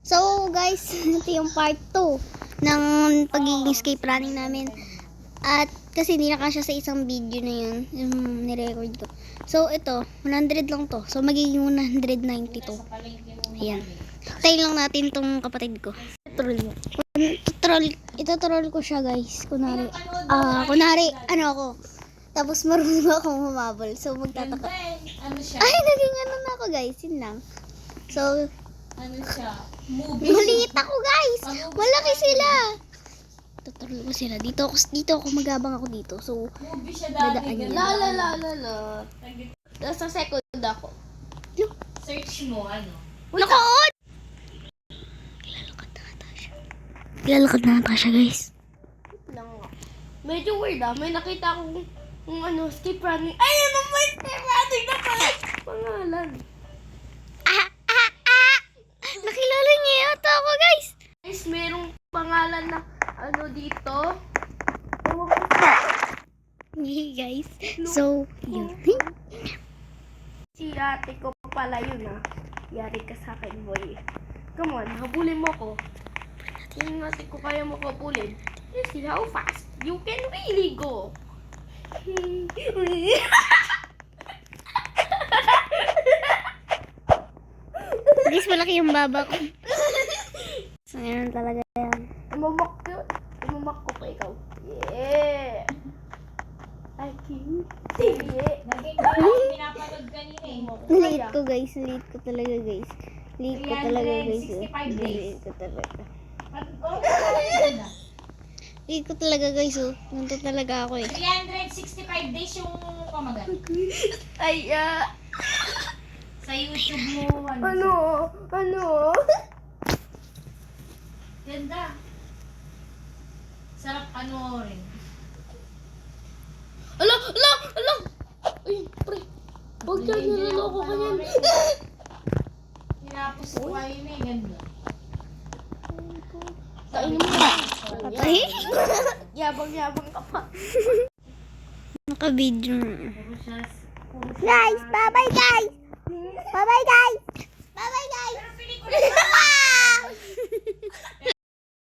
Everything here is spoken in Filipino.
So guys, ito yung part 2 ng pagiging escape running namin. At kasi hindi na kasya sa isang video na yun, yung nirecord ko. So ito, 100 lang to. So magiging 192. Ayan. Tayo lang natin tong kapatid ko. Ito-troll ko siya guys. Kunwari, ano ako. Tapos marunong akong humabol. So magtataka. Ano siya? Ay, naging ano na ako guys. Yun lang. So, Ano siya? Movie. maliit ako guys. Malaki sila. Tutuloy ko sila. Dito ako magabang ako dito. So, Movie siya dadaan dati. yan. ganun. Nasa second ako. Search mo, ano? Nakaon! Lalakad na ata siya guys. Lang nga. Medyo weird ah. May nakita akong skip running. Ay, ano may skip running na pala? Pangalan. Nakilala niya yata ako guys. Guys, merong pangalan na dito. Hey guys. So, yun. Si ate ko pala yun ah. Yari ka sa akin, boy. Come on, habulin mo ko. Yung ate ko kaya mo ko habulin. You see how fast you can really go. Guys, malaki yung baba ko. So, ganun talaga yan. Imamak ko pa ikaw. Yeah. I can see it. Naging yung pinapanood kanina eh. Late ko guys. Late ko talaga guys. Late ko talaga guys. 365 days. Late ko talaga. Oh, ano na? Late ko talaga guys. Oh. Nandito talaga ako eh. 365 days yung pamagat. Ay, Sa YouTube mo, ano? Ganda. Sarap panoorin. Ala! Ay, pre. Huwag ka, niloloko ka yan. Tinapos ko kayo na eh, ganda. Kainin mo na. Patay? Yabang ka pa. Naka-video na. Puro siya. Guys, bye-bye guys! Bye-bye guys! Bye-bye guys! Pero pelikula pa.